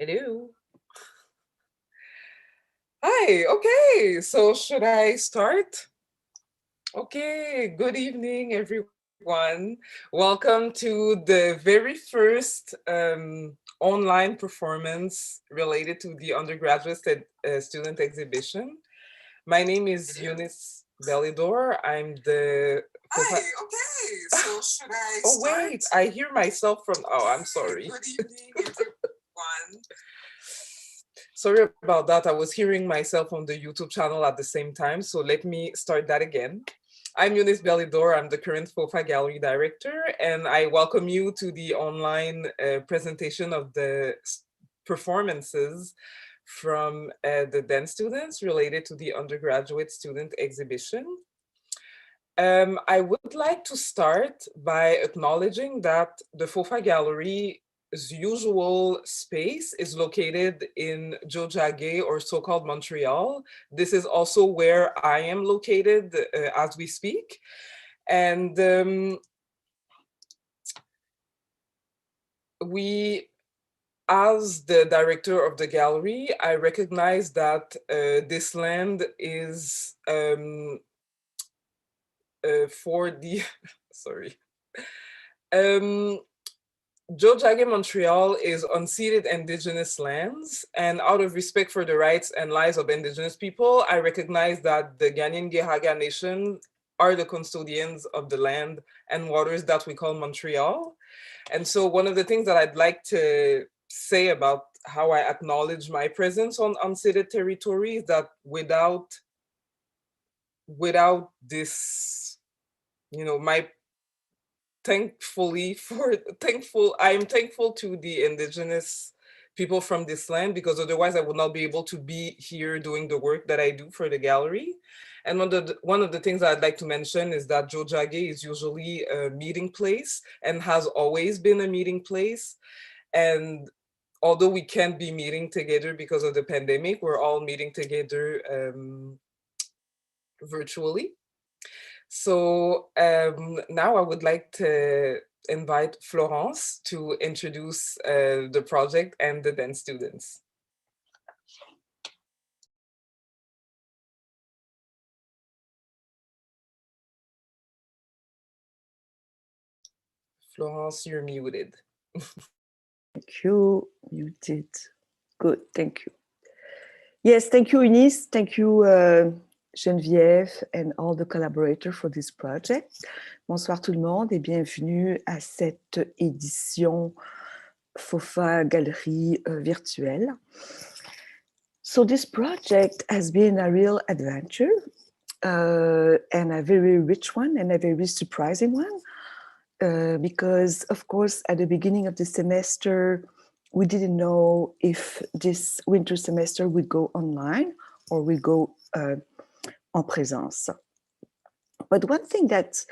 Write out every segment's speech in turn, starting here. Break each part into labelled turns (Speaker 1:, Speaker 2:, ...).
Speaker 1: Hello. Hi, okay, so should I start? Okay, good evening, everyone. Welcome to the very first online performance related to the undergraduate student exhibition. My name is Eunice Belidor. I'm the... Hi, okay, so should I Oh, wait, I hear myself from... Oh, I'm sorry. Good evening, everyone. Sorry about that. I was hearing myself on the YouTube channel at the same time. So let me start that again. I'm Eunice Belidor. I'm the current FOFA Gallery director, and I welcome you to the online presentation of the performances from the dance students related to the undergraduate student exhibition. I would like to start by acknowledging that the FOFA Gallery usual space is located in Jojage, or so-called Montreal. This is also where I am located as we speak. And as the director of the gallery, I recognize that this land is for the, sorry. Jojage Montreal is unceded Indigenous lands, and out of respect for the rights and lives of Indigenous people, I recognize that the Ghanaian-Gehaga Nation are the custodians of the land and waters that we call Montreal. And so one of the things that I'd like to say about how I acknowledge my presence on unceded territory is that without this, my I'm thankful to the Indigenous people from this land, because otherwise I would not be able to be here doing the work that I do for the gallery. And one of the things I'd like to mention is that Jojage is usually a meeting place and has always been a meeting place. And although we can't be meeting together because of the pandemic, we're all meeting together virtually. So now I would like to invite Florence to introduce the project and the dance students. Florence, you're muted.
Speaker 2: Thank you. You did good. Thank you. Yes, thank you, Eunice. Thank you, Geneviève, and all the collaborators for this project. Bonsoir tout le monde et bienvenue à cette édition FOFA Gallery virtuelle. So this project has been a real adventure and a very rich one and a very surprising one because, of course, at the beginning of the semester, we didn't know if this winter semester would go online or will go en présence. But one thing that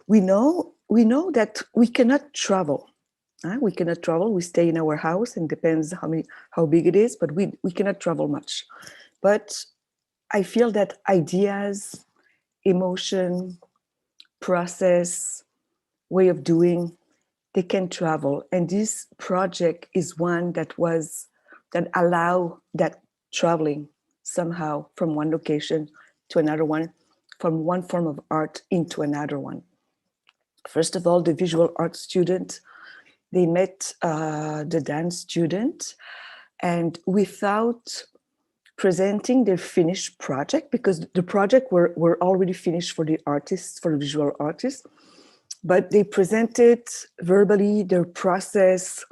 Speaker 2: we know that we cannot travel. We cannot travel. We stay in our house, and depends how big it is, but we cannot travel much. But I feel that ideas, emotion, process, way of doing, they can travel. And this project is one that allow that traveling somehow from one location to another one, from one form of art into another one. First of all, the visual art student, they met the dance student, and without presenting their finished project, because the project were already finished for the artists, for the visual artists, but they presented verbally their process,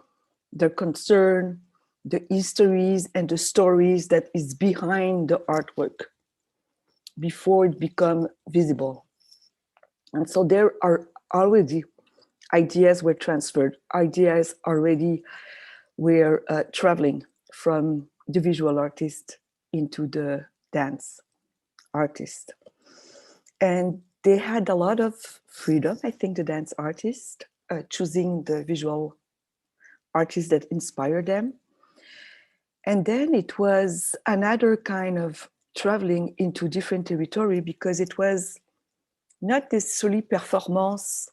Speaker 2: their concern, the histories and the stories that is behind the artwork before it become visible. And so there are already ideas were transferred, ideas already were traveling from the visual artist into the dance artist. And they had a lot of freedom, I think, the dance artist, choosing the visual artists that inspired them. And then it was another kind of traveling into different territory, because it was not necessarily performance.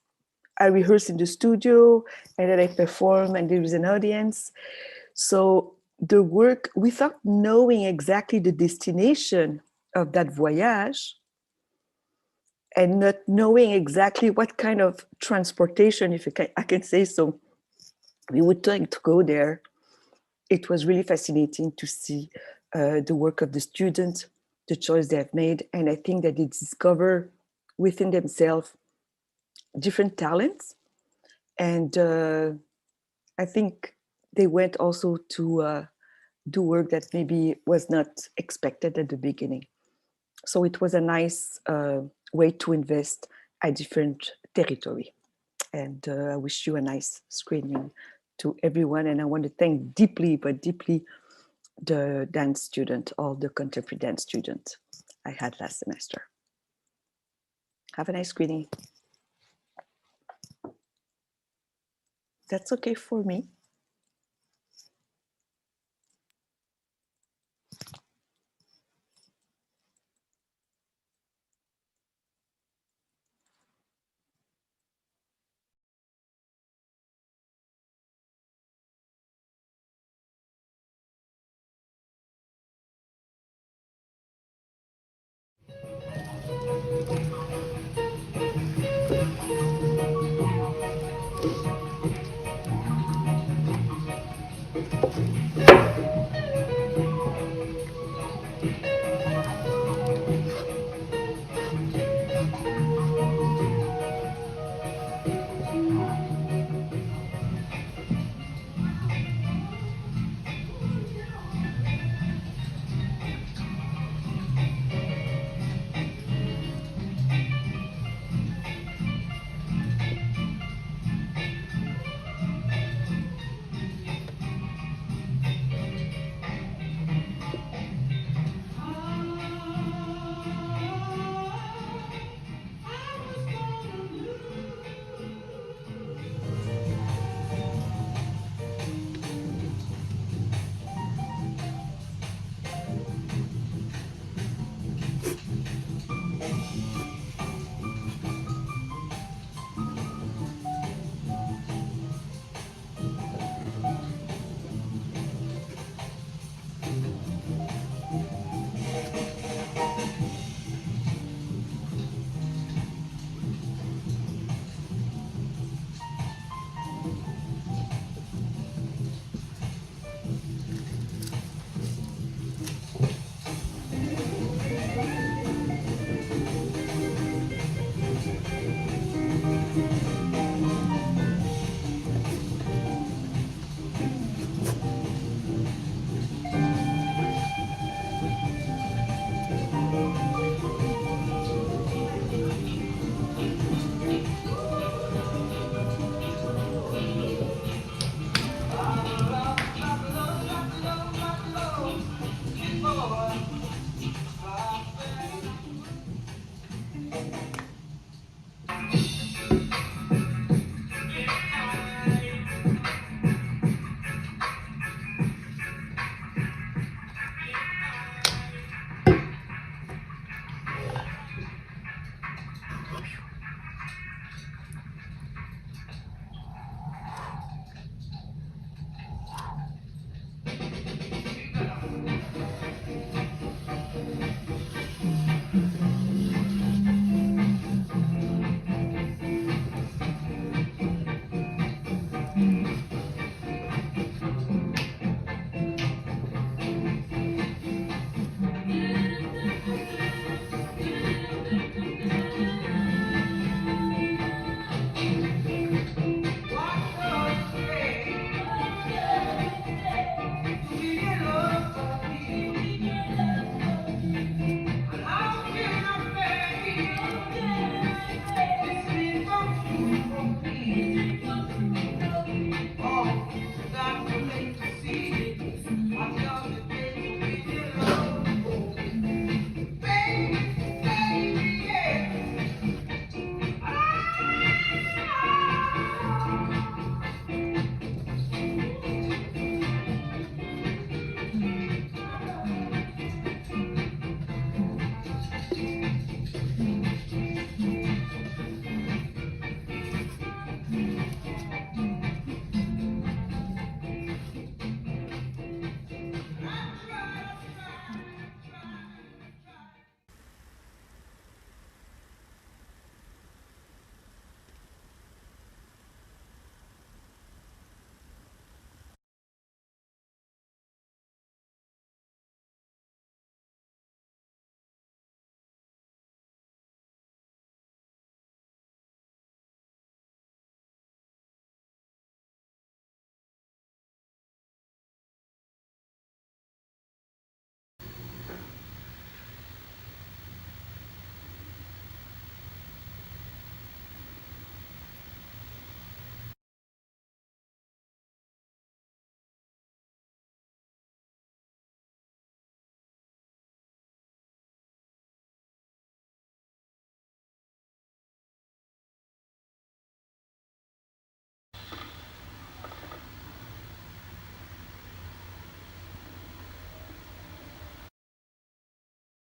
Speaker 2: I rehearse in the studio and then I perform and there is an audience. So the work without knowing exactly the destination of that voyage and not knowing exactly what kind of transportation, if I can say so, we would like to go there. It was really fascinating to see the work of the students, the choice they have made, and I think that they discover within themselves different talents. And I think they went also to do work that maybe was not expected at the beginning. So it was a nice way to invest a different territory. And I wish you a nice screening to everyone. And I want to thank deeply, but deeply, the dance student, all the contemporary dance students I had last semester. Have a nice screening. That's okay for me.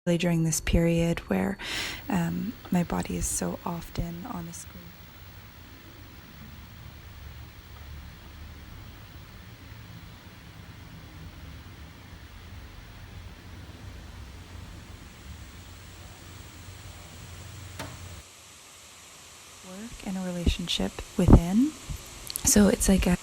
Speaker 3: During this period where my body is so often on a screen. Work and a relationship within. So it's like a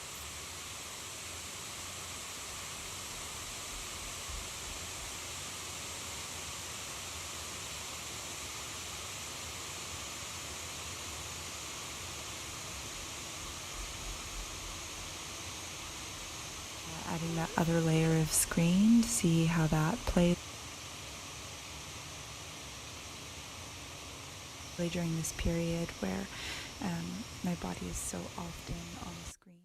Speaker 3: adding that other layer of screen to see how that plays. During this period where my body is so often on the screen.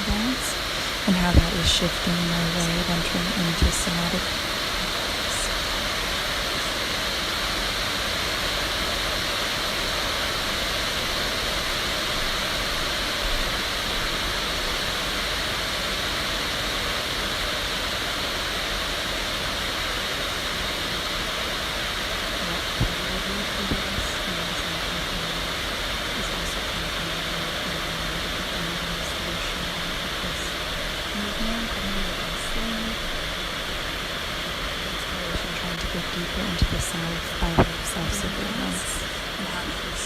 Speaker 3: Dance, and how that is shifting my way of entering into somatic. Deeper into the self by way of self-surveillance and how that is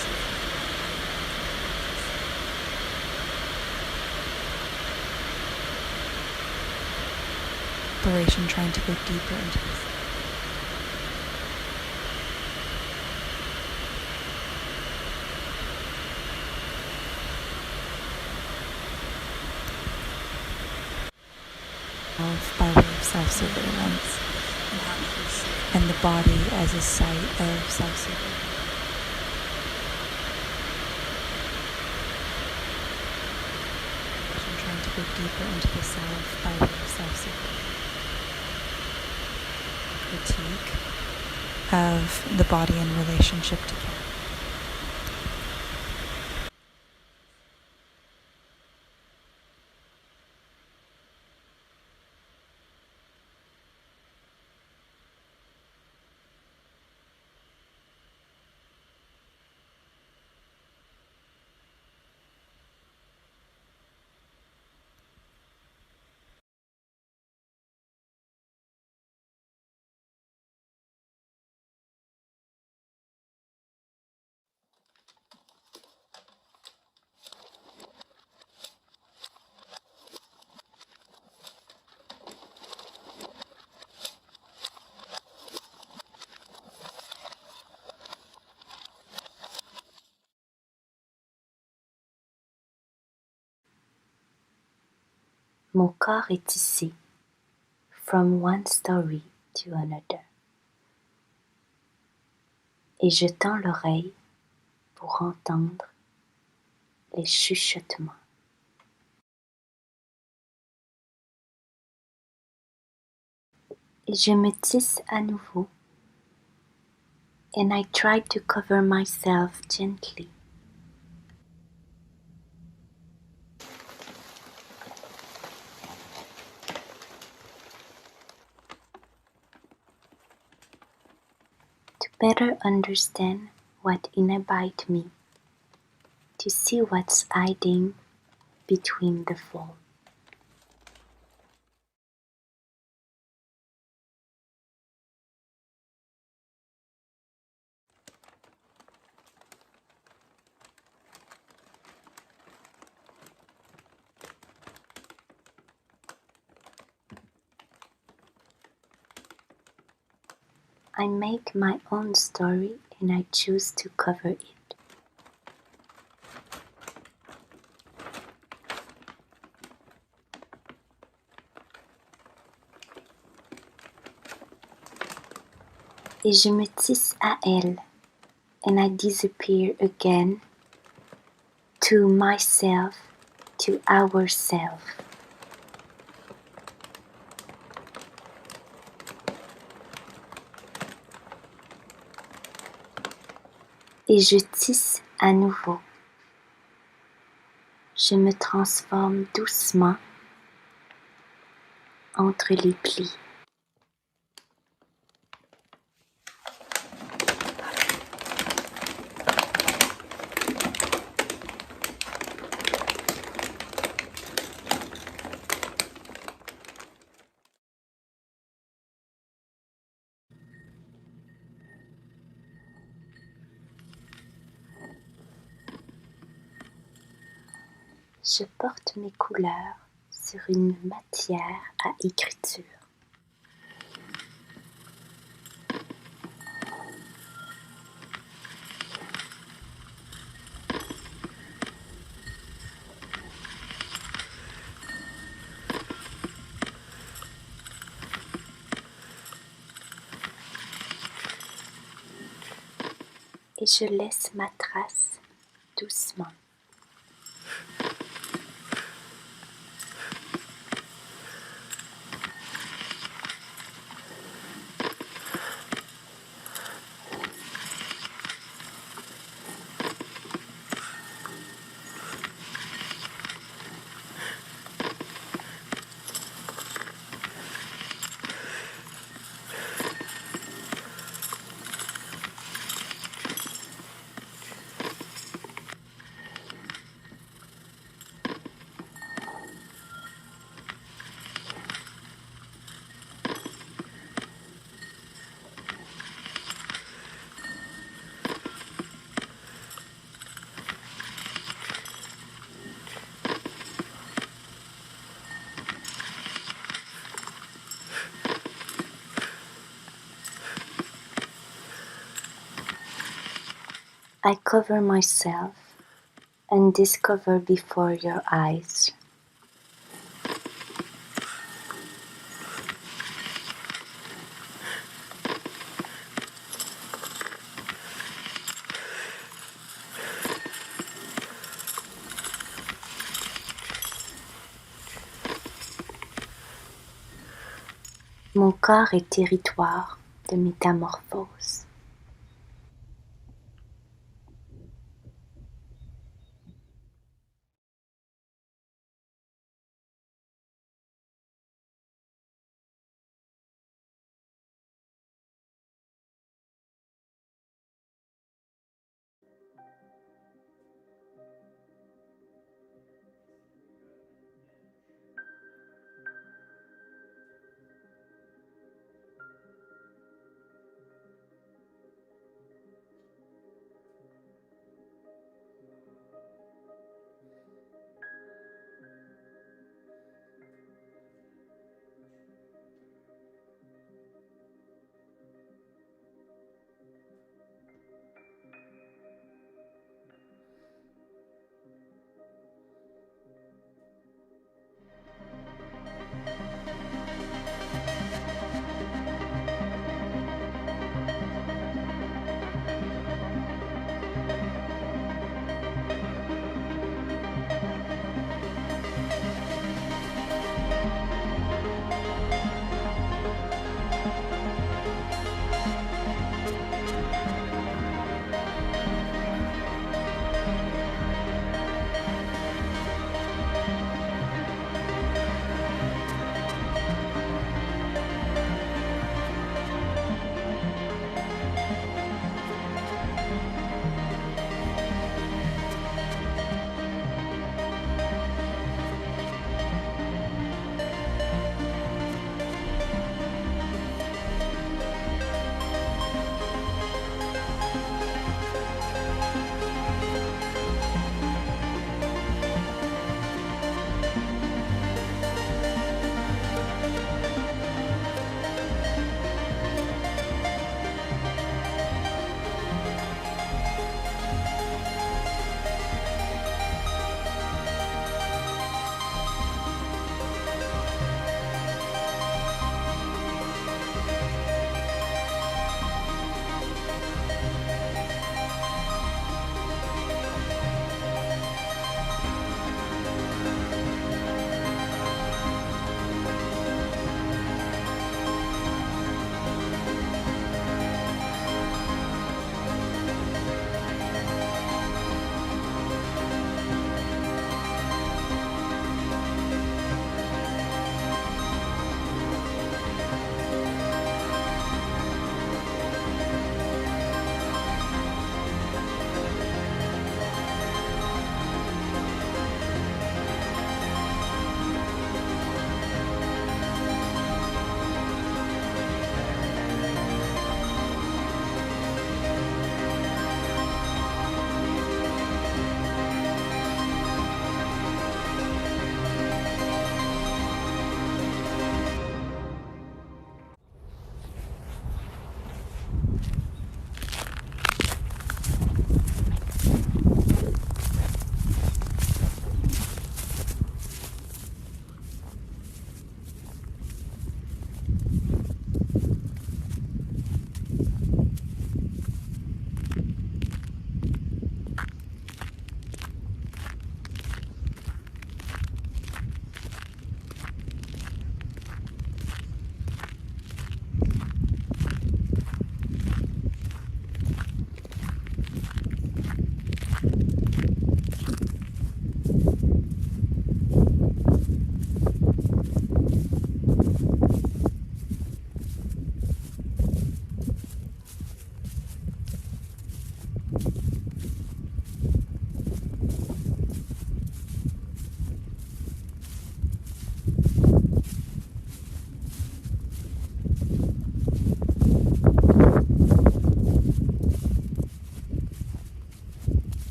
Speaker 3: exploration, trying to go deeper into this. By way of self-surveillance and the body as a site of self-surveillance. I'm trying to go deeper into the self by way of self-surveillance. Critique of the body in relationship to God.
Speaker 4: Mon corps est tissé from one story to another. Et je tends l'oreille pour entendre les chuchotements. Et je me tisse à nouveau. And I try to cover myself gently. To better understand what inhabits me, to see what's hiding between the folds. I make my own story and I choose to cover it. et je me tisse à elle, and I disappear again to myself, to ourself. Et je tisse à nouveau. Je me transforme doucement entre les plis. Je porte mes couleurs sur une matière à écriture. Et je laisse ma trace doucement. I cover myself and discover before your eyes. Mon corps est territoire de métamorphose.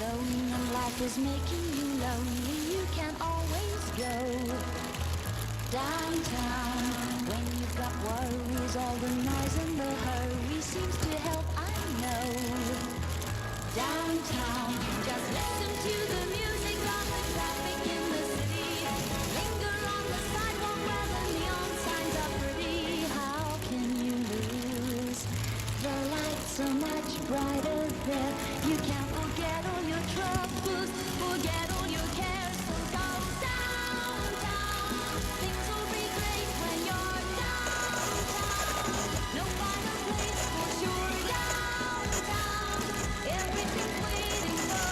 Speaker 3: going and life is making you lonely, you can always go downtown. When you've got worries, all the noise and the hurry seems to help, I know. Downtown, just listen to the music of the traffic in the city. Linger on the sidewalk where the neon signs are pretty. How can you lose? The lights are much brighter there. You can't forget all your troubles, forget all your cares. So go downtown. Things will be great when you're downtown. No final place for sure downtown. Everything's waiting for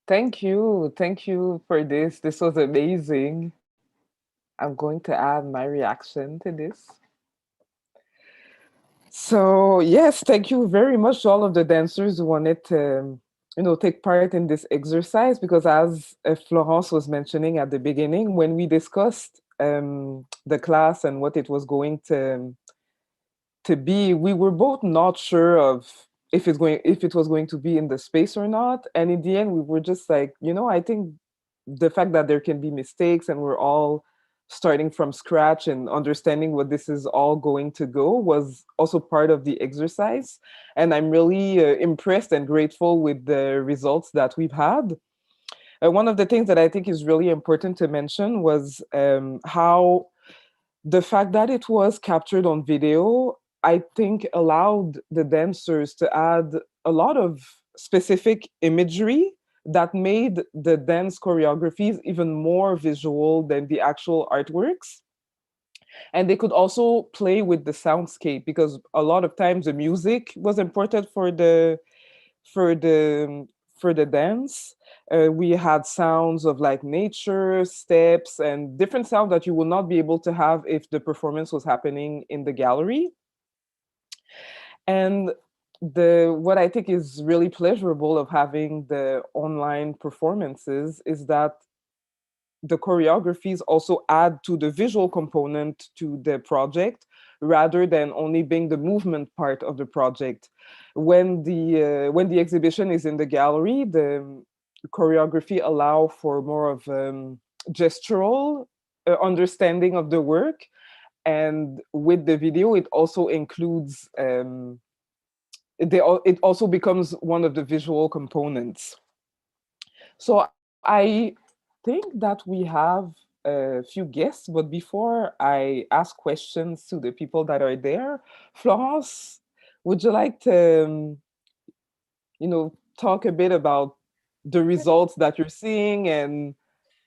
Speaker 1: Thank you for this. This was amazing. I'm going to add my reaction to this. So yes, thank you very much to all of the dancers who wanted to, take part in this exercise because as Florence was mentioning at the beginning, when we discussed the class and what it was going to be, we were both not sure of if it was going to be in the space or not. And in the end, we were just like, I think the fact that there can be mistakes and we're all starting from scratch and understanding what this is all going to go was also part of the exercise. And I'm really impressed and grateful with the results that we've had. One of the things that I think is really important to mention was how the fact that it was captured on video, I think allowed the dancers to add a lot of specific imagery that made the dance choreographies even more visual than the actual artworks. And they could also play with the soundscape because a lot of times the music was important for the for the dance. We had sounds of like nature, steps, and different sounds that you will not be able to have if the performance was happening in the gallery. And the what I think is really pleasurable of having the online performances is that the choreographies also add to the visual component to the project rather than only being the movement part of the project. When the exhibition is in the gallery, the choreography allow for more of gestural understanding of the work, and with the video it also includes it also becomes one of the visual components. So I think that we have a few guests, but before I ask questions to the people that are there, Florence, would you like to, talk a bit about the results that you're seeing and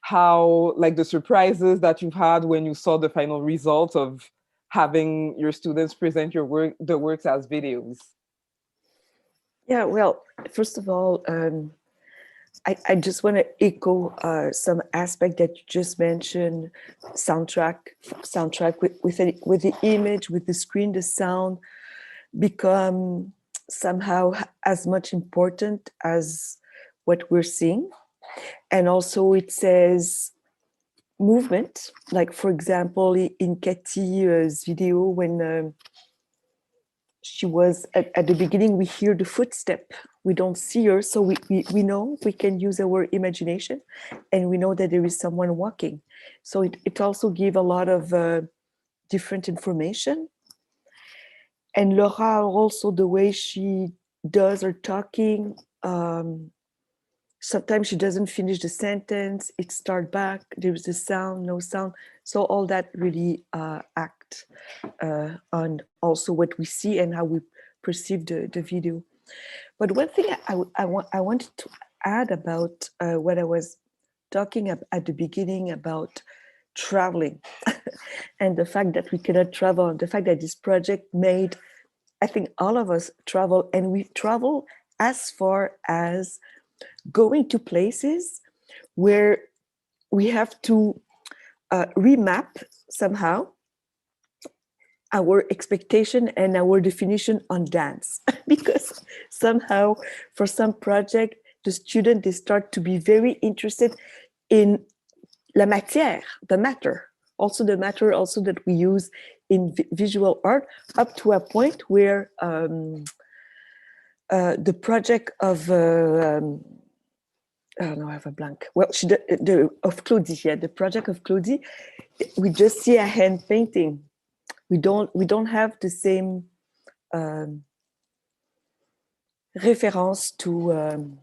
Speaker 1: how, like, the surprises that you've had when you saw the final results of having your students present the works as videos?
Speaker 2: Yeah, well, first of all, I just want to echo some aspect that you just mentioned. Soundtrack with the image, with the screen, the sound become somehow as much important as what we're seeing. And also it says movement, like for example in Cathy's video when she was at the beginning, we hear the footstep, we don't see her, so we know we can use our imagination and we know that there is someone walking. So it also gives a lot of different information. And Laura also, the way she does her talking, sometimes she doesn't finish the sentence, it starts back, there's a sound, no sound. So all that really act on also what we see and how we perceive the video. But one thing I wanted to add about what I was talking at the beginning about traveling and the fact that we cannot travel, and the fact that this project made, I think all of us travel, and we travel as far as going to places where we have to remap somehow our expectation and our definition on dance because somehow for some project the student, they start to be very interested in la matière, the matter, also the matter also that we use in visual art, up to a point where the project of oh no, I have a blank. Well, of Claudie, yeah, the project of Claudie, we just see a hand painting. We don't have the same reference to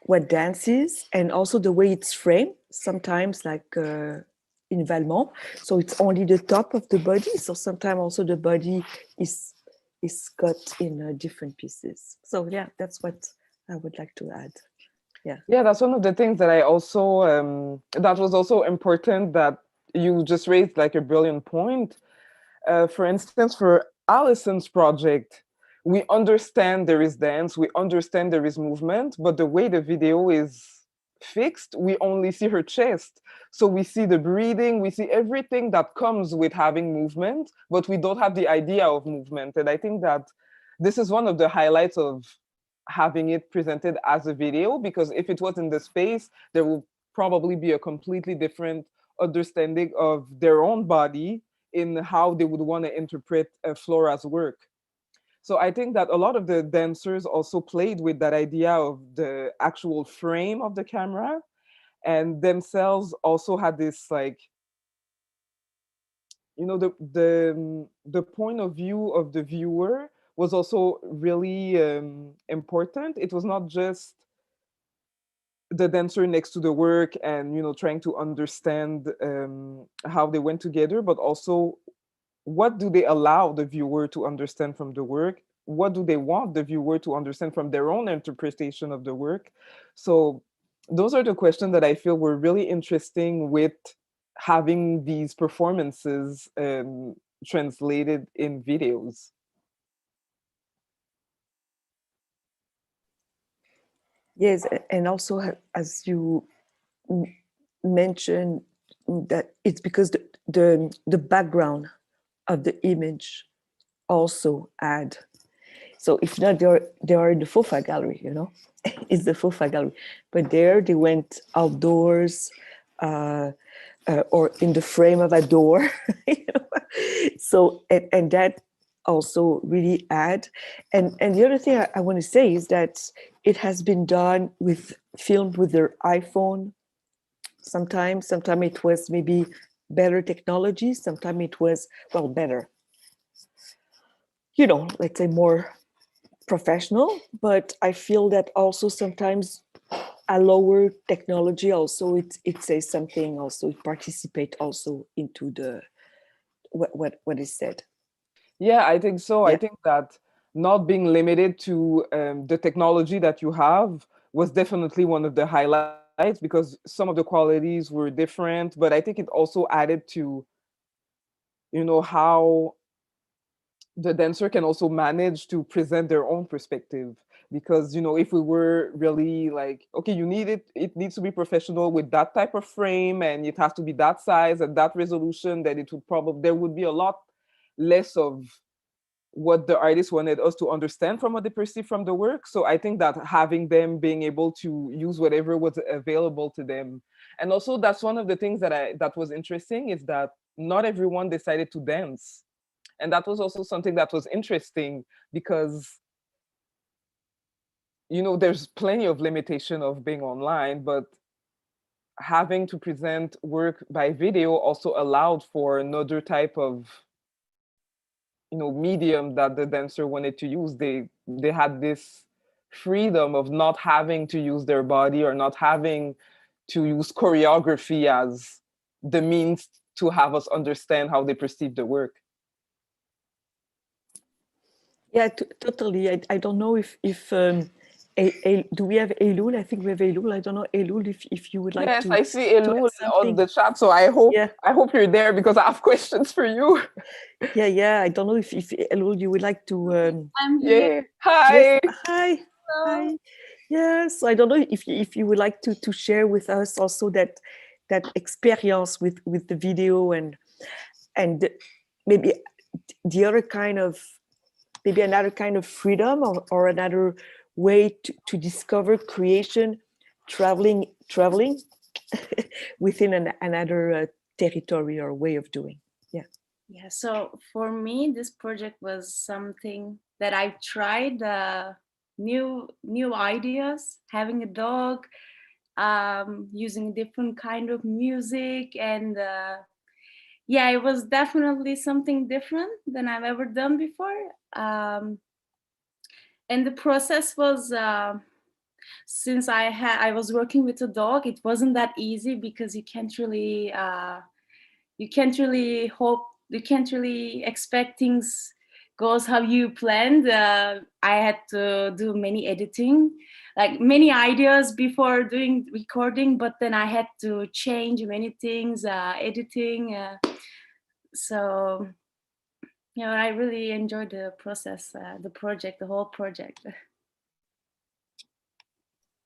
Speaker 2: what dance is, and also the way it's framed. Sometimes, like in Valmont, so it's only the top of the body. So sometimes also the body is cut in different pieces. So yeah, that's what I would like to add.
Speaker 1: Yeah, that's one of the things that I also that was also important that you just raised, like a brilliant point. For instance, for Alison's project, we understand there is dance, we understand there is movement, but the way the video is fixed, we only see her chest. So we see the breathing, we see everything that comes with having movement, but we don't have the idea of movement. And I think that this is one of the highlights of having it presented as a video, because if it was in the space, there will probably be a completely different understanding of their own body in how they would want to interpret Flora's work. So I think that a lot of the dancers also played with that idea of the actual frame of the camera, and themselves also had this, like, you know, the point of view of the viewer was also really important. It was not just the dancer next to the work and, you know, trying to understand how they went together, but also what do they allow the viewer to understand from the work, what do they want the viewer to understand from their own interpretation of the work. So those are the questions that I feel were really interesting with having these performances translated in videos.
Speaker 2: Yes, and also as you mentioned, that it's because the background of the image also add. So if not, they are in the FOFA Gallery, you know, it's the FOFA Gallery, but there they went outdoors or in the frame of a door. You know? So and that also really add. And the other thing I want to say is that it has been done with filmed with their iPhone. Sometimes it was maybe better technology. Sometimes it was, well, better, you know, let's say more professional. But I feel that also sometimes a lower technology also it says something, also it participate also into the what is said.
Speaker 1: Yeah, I think so. I
Speaker 2: Yeah.
Speaker 1: think that not being limited to the technology that you have was definitely one of the highlights, because some of the qualities were different, but I think it also added to, you know, how the dancer can also manage to present their own perspective. Because, you know, if we were really like, okay, you need it needs to be professional with that type of frame and it has to be that size and that resolution, then it would probably, there would be a lot less of what the artist wanted us to understand from what they perceive from the work. So I think that having them being able to use whatever was available to them. And also that's one of the things that was interesting, is that not everyone decided to dance. And that was also something that was interesting, because, you know, there's plenty of limitation of being online, but having to present work by video also allowed for another type of, you know, medium that the dancer wanted to use. They had this freedom of not having to use their body or not having to use choreography as the means to have us understand how they perceive the work.
Speaker 2: Yeah, totally. I don't know if do we have Eylül? I think we have Eylül. I don't know, Eylül, if you would like
Speaker 1: Yes,
Speaker 2: to
Speaker 1: I see
Speaker 2: add
Speaker 1: Eylül on
Speaker 2: something.
Speaker 1: the chat, so
Speaker 2: Yeah,
Speaker 1: I hope you're there, because I have questions for you.
Speaker 2: yeah. I don't know if Eylül, you would like to.
Speaker 3: I'm here.
Speaker 1: Yeah.
Speaker 2: Yes.
Speaker 1: Hi.
Speaker 2: Hi.
Speaker 3: Hello.
Speaker 2: Hi. Yes. I don't know if you would like to share with us also that experience with the video, and maybe the other kind of, maybe another kind of freedom, or another way to discover creation, traveling within another territory or way of doing. Yeah.
Speaker 3: Yeah, so for me, this project was something that I tried new ideas, having a dog, using different kind of music, and yeah, it was definitely something different than I've ever done before. And the process was, since I was working with a dog, it wasn't that easy, because you can't really hope, you can't really expect things goes how you planned. I had to do many editing, like many ideas before doing recording, but then I had to change many things, editing. So, you know, I really enjoyed the process, the project, the whole project.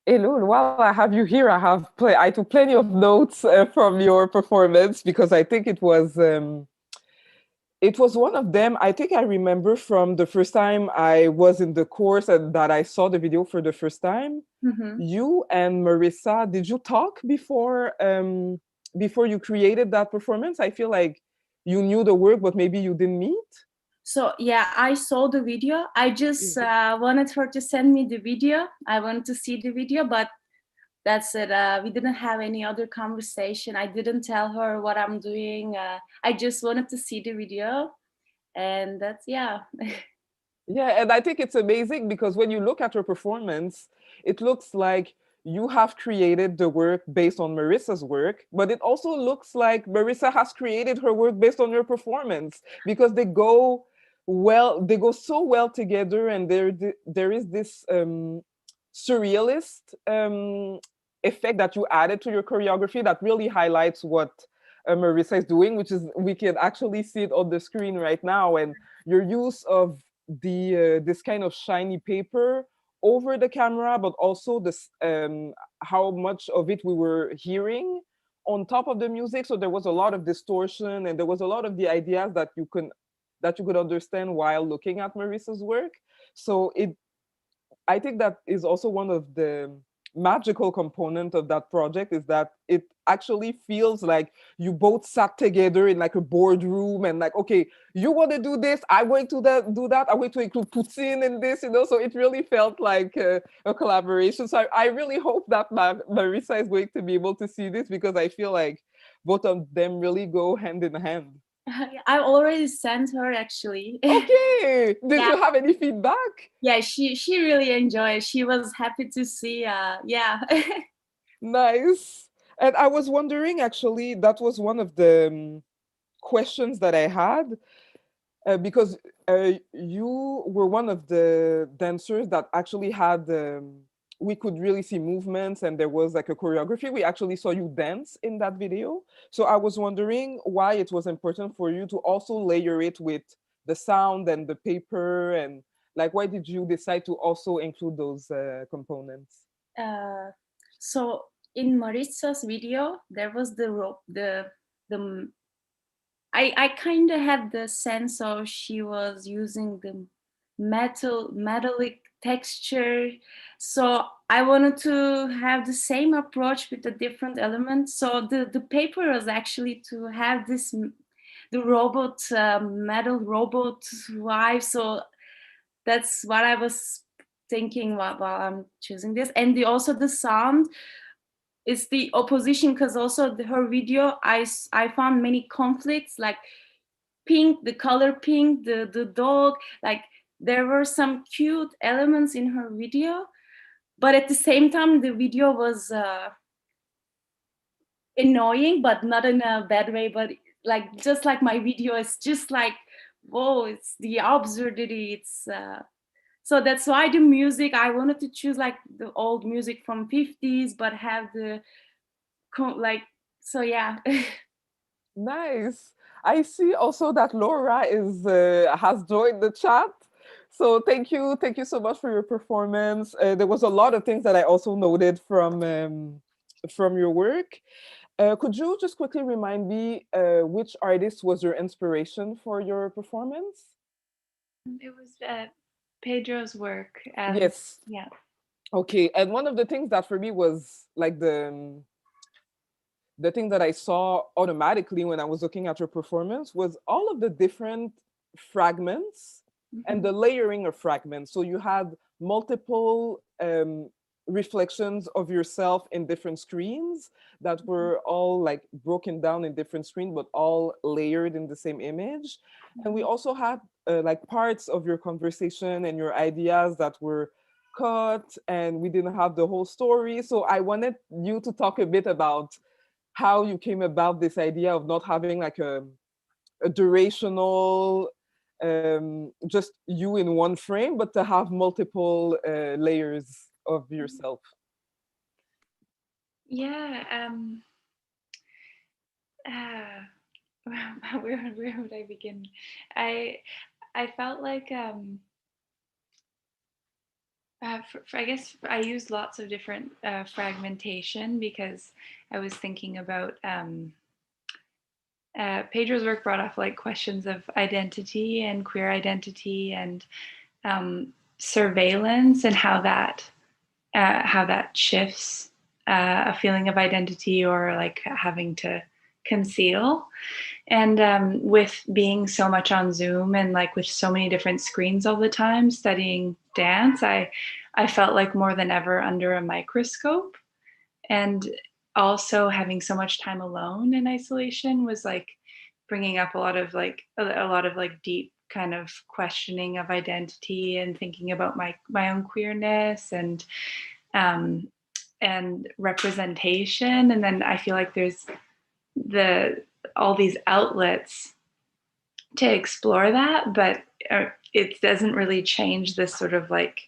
Speaker 1: Eylül, while I have you here, I took plenty of notes from your performance because I think it was one of them. I think I remember from the first time I was in the course and that I saw the video for the first time.
Speaker 5: Mhm.
Speaker 1: You and Maritza, did you talk before you created that performance? I feel like you knew the work, but maybe you didn't meet.
Speaker 5: So yeah, I saw the video. I just wanted her to send me the video. I wanted to see the video, but that's it. We didn't have any other conversation. I didn't tell her what I'm doing. I just wanted to see the video, and that's yeah.
Speaker 1: Yeah, and I think it's amazing because when you look at her performance, it looks like you have created the work based on Maritza's work, but it also looks like Maritza has created her work based on your performance because they go so well together, and there is this surrealist effect that you added to your choreography that really highlights what Maritza is doing, which is we can actually see it on the screen right now, and your use of the this kind of shiny paper over the camera, but also this how much of it we were hearing on top of the music. So there was a lot of distortion, and there was a lot of the ideas that you could understand while looking at Marissa's work. So I think that is also one of the magical component of that project, is that it actually feels like you both sat together in like a boardroom and like, okay, you want to do this, I'm going to do that, I'm going to include Poutine in this, so it really felt like a collaboration. So I really hope that Marissa is going to be able to see this, because I feel like both of them really go hand in hand.
Speaker 5: I already sent her actually.
Speaker 1: Okay, did
Speaker 5: Yeah.
Speaker 1: you have any feedback?
Speaker 5: Yeah, she really enjoyed. She was happy to see. Yeah.
Speaker 1: Nice. And I was wondering, actually, that was one of the questions that I had, because you were one of the dancers that actually had, we could really see movements, and there was like a choreography. We actually saw you dance in that video. So I was wondering why it was important for you to also layer it with the sound and the paper, and like, why did you decide to also include those components?
Speaker 5: So in Maritza's video, there was the rope, the I kind of had the sense of she was using the metallic texture. So I wanted to have the same approach with the different elements. So the paper was actually to have this the robot metal robot vibe. So that's what I was thinking while I'm choosing this. And also the sound is the opposition, because also her video I found many conflicts, like pink, the color pink, the dog, like there were some cute elements in her video, but at the same time the video was annoying, but not in a bad way, but like just like my video is just like, whoa, it's the absurdity. It's so that's why the music I wanted to choose like the old music from 50s, but have the like, so yeah.
Speaker 1: Nice. I see also that Laura is has joined the chat. So thank you so much for your performance. There was a lot of things that I also noted from your work. Could you just quickly remind me which artist was your inspiration for your performance?
Speaker 6: It was Pedro's work.
Speaker 1: Yes.
Speaker 6: Yeah.
Speaker 1: Okay. And one of the things that for me was like the thing that I saw automatically when I was looking at your performance was all of the different fragments and the layering of fragments. So you had multiple reflections of yourself in different screens that were all like broken down in different screens, but all layered in the same image. And we also had like parts of your conversation and your ideas that were cut, and we didn't have the whole story. So I wanted you to talk a bit about how you came about this idea of not having like a durational just you in one frame, but to have multiple layers of yourself.
Speaker 6: Yeah. Uh, where would I begin? I felt like I guess I used lots of different fragmentation because I was thinking about Pedro's work brought up like questions of identity and queer identity and surveillance and how that shifts a feeling of identity or like having to conceal. And with being so much on Zoom and like with so many different screens all the time studying dance, I felt like more than ever under a microscope. And also having so much time alone in isolation was like bringing up a lot of like deep kind of questioning of identity and thinking about my own queerness um, and representation. And then I feel like there's all these outlets to explore that, but it doesn't really change this sort of like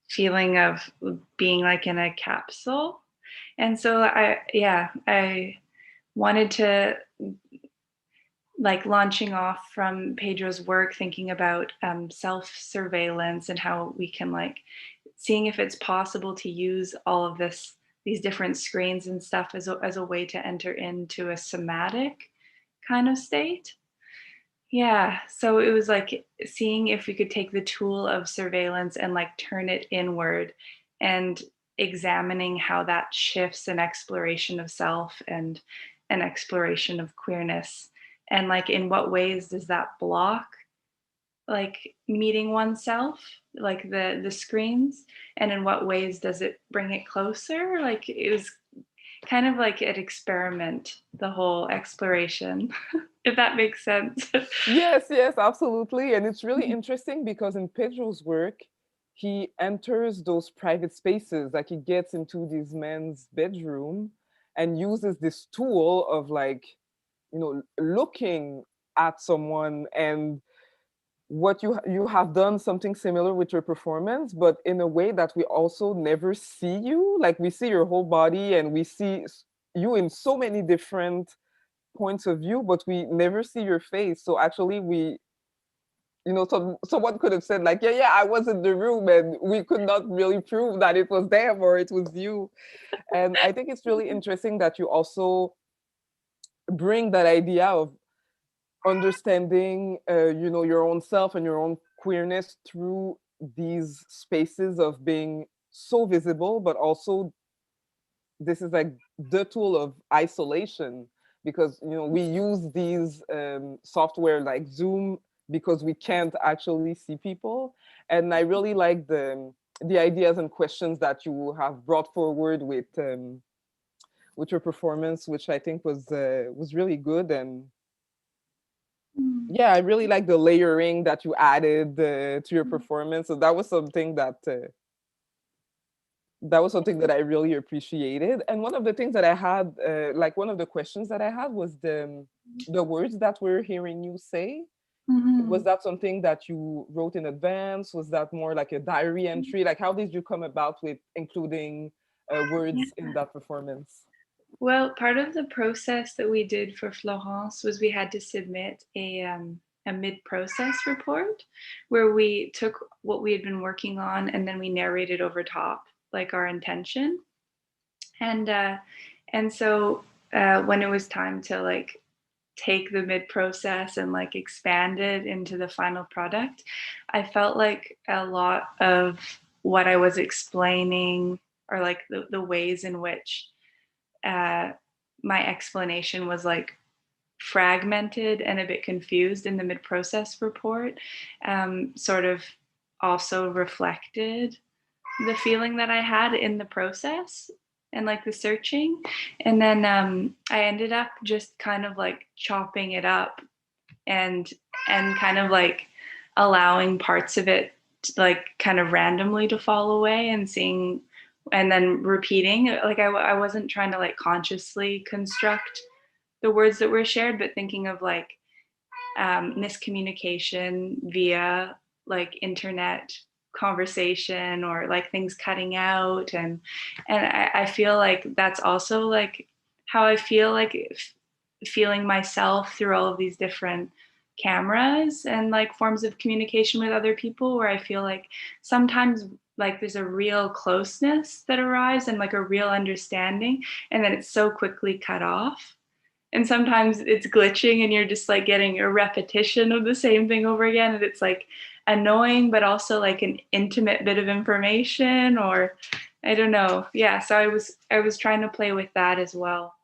Speaker 6: feeling of being like in a capsule. And so I wanted to like launching off from Pedro's work, thinking about self-surveillance and how we can like seeing if it's possible to use all of these different screens and stuff as a way to enter into a somatic kind of state. Yeah, so it was like seeing if we could take the tool of surveillance and like turn it inward and examining how that shifts an exploration of self and an exploration of queerness. And like in what ways does that block like meeting oneself, like the screens, and in what ways does it bring it closer? Like it was kind of like an experiment, the whole exploration, if that makes sense.
Speaker 1: Yes, yes, absolutely. And it's really interesting because in Pedro's work, he enters those private spaces, like he gets into this man's bedroom and uses this tool of like, looking at someone. And what you have done something similar with your performance, but in a way that we also never see you. Like we see your whole body and we see you in so many different points of view, but we never see your face. So actually someone could have said like, yeah, I was in the room and we could not really prove that it was them or it was you. And I think it's really interesting that you also bring that idea of understanding your own self and your own queerness through these spaces of being so visible, but also this is like the tool of isolation, because we use these software like Zoom because we can't actually see people. And I really like the ideas and questions that you have brought forward with your performance, which I think was really good. And yeah, I really like the layering that you added to your performance. So that was something that I really appreciated. And one of the things that I had, like one of the questions that I had was the words that we're hearing you say. Was that something that you wrote in advance? Was that more like a diary entry? Like, how did you come about with including words in that performance?
Speaker 6: Well, part of the process that we did for Florence was we had to submit a mid-process report where we took what we had been working on and then we narrated over top, like our intention. And so when it was time to like take the mid-process and like expand it into the final product, I felt like a lot of what I was explaining or like the ways in which my explanation was like fragmented and a bit confused in the mid-process report, sort of also reflected the feeling that I had in the process and like the searching. And then I ended up just kind of like chopping it up and kind of like allowing parts of it to, like kind of randomly to fall away and seeing and then repeating. Like I wasn't trying to like consciously construct the words that were shared, but thinking of like miscommunication via like internet conversation or like things cutting out. And I feel like that's also like how I feel like feeling myself through all of these different cameras and like forms of communication with other people, where I feel like sometimes like there's a real closeness that arrives and like a real understanding, and then it's so quickly cut off. And sometimes it's glitching and you're just like getting a repetition of the same thing over again, and it's like annoying, but also like an intimate bit of information, or I don't know. Yeah, so I was trying to play with that as well.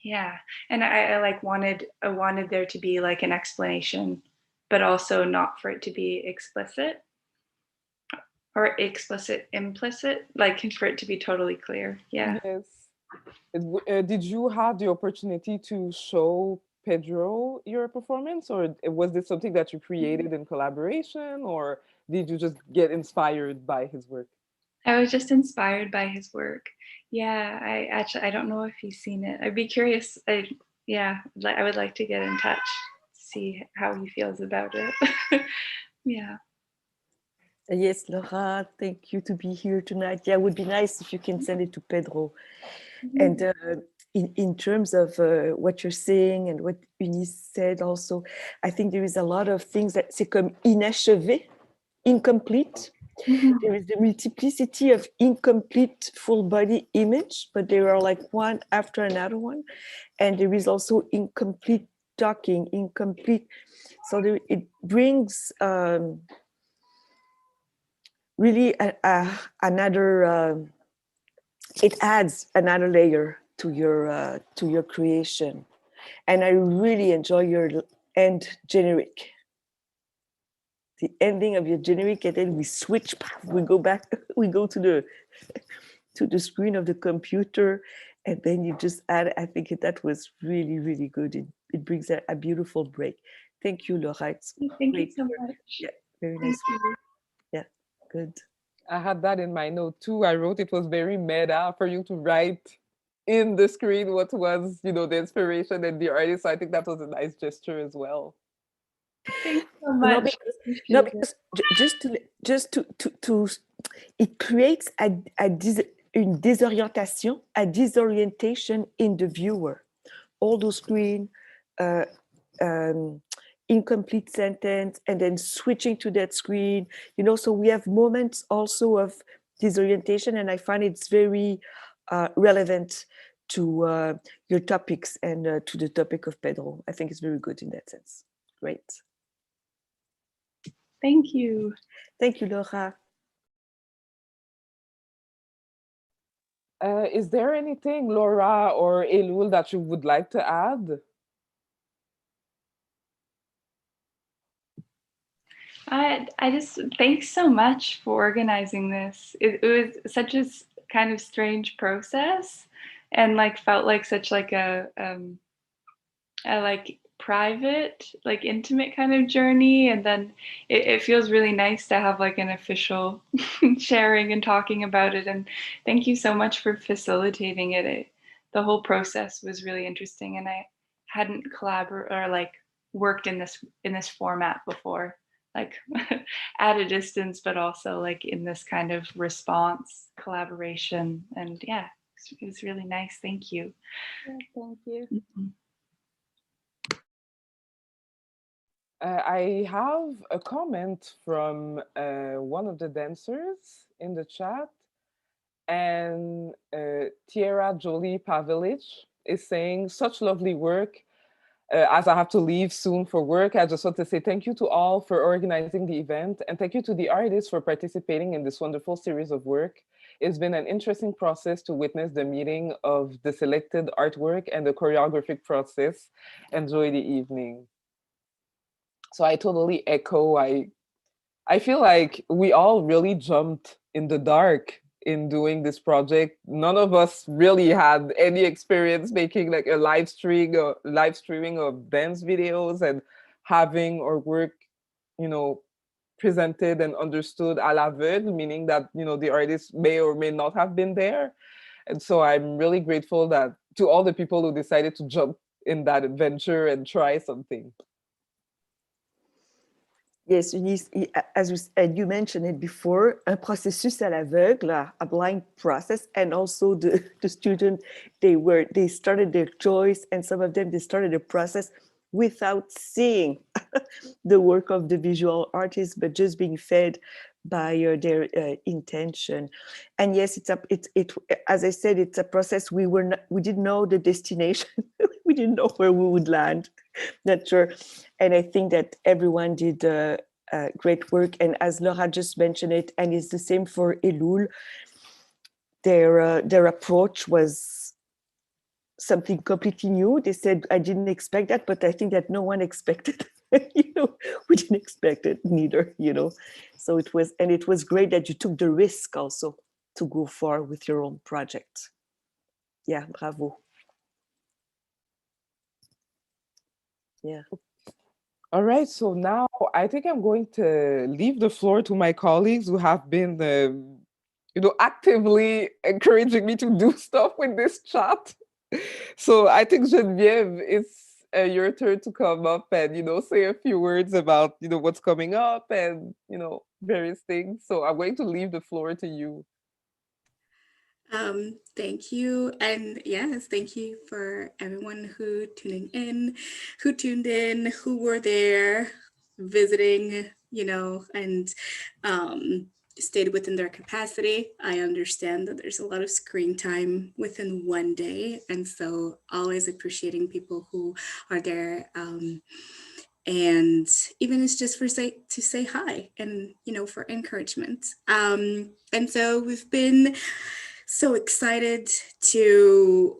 Speaker 6: Yeah, and I like I wanted there to be like an explanation, but also not for it to be explicit or explicit implicit, like for it to be totally clear. Yeah.
Speaker 1: Yes. Did you have the opportunity to show Pedro your performance, or was this something that you created in collaboration, or did you just get inspired by his work?
Speaker 6: I was just inspired by his work. Yeah, I don't know if he's seen it. I'd be curious. Yeah, I would like to get in touch, see how he feels about it. Yeah.
Speaker 2: Yes, Laura, thank you to be here tonight. Yeah, it would be nice if you can send it to Pedro. And in terms of what you're saying and what Eunice said also, I think there is a lot of things that c'est comme inachevé, incomplete. There is the multiplicity of incomplete full body image, but they are like one after another one. And there is also incomplete talking, incomplete. So it brings really another, it adds another layer to your creation. And I really enjoy your end generic. The ending of your generic, and then we switch, we go back, we go to the screen of the computer, and then you just add. I think that was really, really good. It brings a beautiful break. Thank you, Laura. It's
Speaker 6: Thank
Speaker 2: great.
Speaker 6: you so much.
Speaker 2: Yeah, very
Speaker 6: Thank
Speaker 2: nice.
Speaker 6: you.
Speaker 2: Yeah, good.
Speaker 1: I had that in my note too. I wrote it was very meta for you to write in the screen what was, the inspiration and the artist. So I think that was a nice gesture as well.
Speaker 6: Thanks so
Speaker 2: No,
Speaker 6: much.
Speaker 2: because just to it creates une disorientation in the viewer. All those screen, incomplete sentence, and then switching to that screen. So we have moments also of disorientation, and I find it's very relevant to your topics and to the topic of Pedro. I think it's very good in that sense. Great.
Speaker 6: Thank you.
Speaker 2: Thank you, Laura.
Speaker 1: Is there anything, Laura or Eylül, that you would like to add?
Speaker 6: I just thanks so much for organizing this. It was such a kind of strange process, and like felt like such like a like private, like intimate kind of journey, and then it feels really nice to have like an official sharing and talking about it. And thank you so much for facilitating it. The whole process was really interesting, and I hadn't collaborated or like worked in this format before, like at a distance, but also like in this kind of response collaboration. And yeah, it was really nice. Thank you.
Speaker 5: Yeah, thank you.
Speaker 6: Mm-hmm.
Speaker 1: I have a comment from one of the dancers in the chat, and Tiera Jolie Pavelich is saying, such lovely work. As I have to leave soon for work, I just want to say thank you to all for organizing the event, and thank you to the artists for participating in this wonderful series of work. It's been an interesting process to witness the meeting of the selected artwork and the choreographic process. Enjoy the evening. So I totally echo. I feel like we all really jumped in the dark in doing this project. None of us really had any experience making like a live streaming of dance videos and having our work, presented and understood à l'aveugle, meaning that, the artist may or may not have been there. And so I'm really grateful that to all the people who decided to jump in that adventure and try something.
Speaker 2: Yes, Eunice, as you mentioned it before, un processus à l'aveugle, a blind process, and also the student, they started their choice, and some of them, they started the process without seeing the work of the visual artists, but just being fed by their intention. And yes, as I said, it's a process. We didn't know the destination. We didn't know where we would land. Not sure. And I think that everyone did great work. And as Laura just mentioned it, and it's the same for Eylül, their approach was something completely new. They said, I didn't expect that, but I think that no one expected. We didn't expect it neither, So it was great that you took the risk also to go far with your own project. Yeah, bravo. Yeah.
Speaker 1: All right, so now I think I'm going to leave the floor to my colleagues who have been, actively encouraging me to do stuff with this chat. So I think Geneviève, it's your turn to come up and say a few words about what's coming up and various things. So I'm going to leave the floor to you.
Speaker 7: Thank you. And yes, thank you for everyone who tuned in, who were there visiting, and stayed within their capacity. I understand that there's a lot of screen time within one day. And so always appreciating people who are there. And even it's just to say hi and, for encouragement. And so we've been so excited to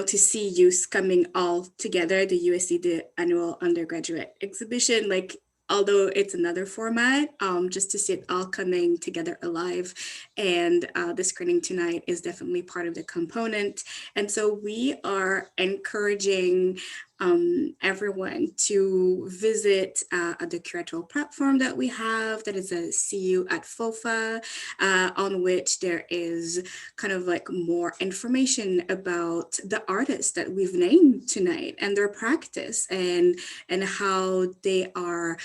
Speaker 7: see youth coming all together, the USC, the annual undergraduate exhibition, although it's another format, just to see it all coming together alive. And the screening tonight is definitely part of the component. And so we are encouraging everyone to visit the curatorial platform that we have, that is a CU at FOFA, on which there is kind of more information about the artists that we've named tonight and their practice and how they are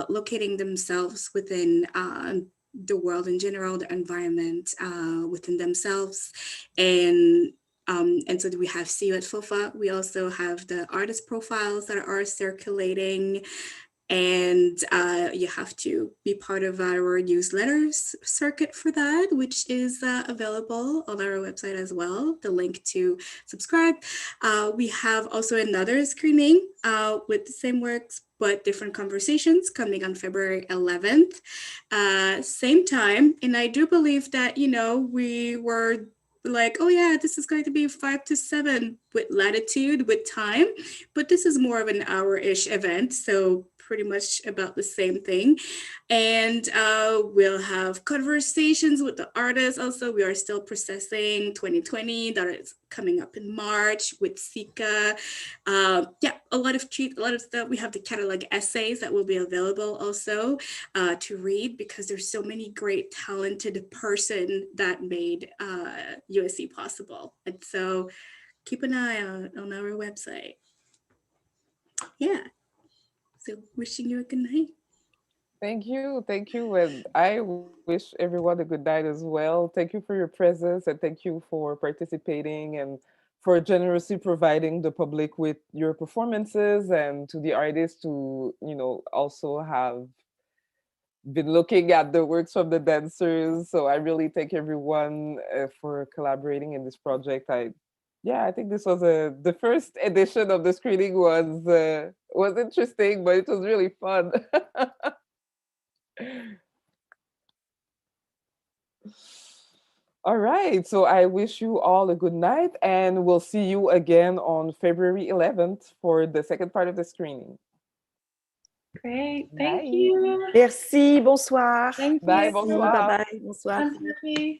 Speaker 7: locating themselves within the world in general, the environment within themselves. And so we have See You at FOFA. We also have the artist profiles that are circulating. And you have to be part of our newsletters circuit for that, which is available on our website as well, the link to subscribe. We have also another screening with the same works, but different conversations coming on February 11th, same time. And I do believe that, we were oh yeah, this is going to be 5 to 7 with latitude, with time, but this is more of an hour-ish event. So pretty much about the same thing. And we'll have conversations with the artists. Also, we are still processing 2020 that is coming up in March with Sika. Yeah, a lot of stuff. We have the catalog essays that will be available also to read, because there's so many great talented person that made USC possible. And so keep an eye on our website. Yeah. So wishing you a good night.
Speaker 1: Thank you. And I wish everyone a good night as well. Thank you for your presence, and thank you for participating and for generously providing the public with your performances, and to the artists who, also have been looking at the works from the dancers. So I really thank everyone for collaborating in this project. I think this was the first edition of the screening was interesting, but it was really fun. All right, so I wish you all a good night, and we'll see you again on February 11th for the second part of the screening.
Speaker 6: Great.
Speaker 1: Bye.
Speaker 6: Thank you.
Speaker 2: Merci, bonsoir.
Speaker 6: Thank
Speaker 1: Bye,
Speaker 6: you.
Speaker 1: bonsoir.
Speaker 2: Bye bye, bonsoir.
Speaker 6: Merci.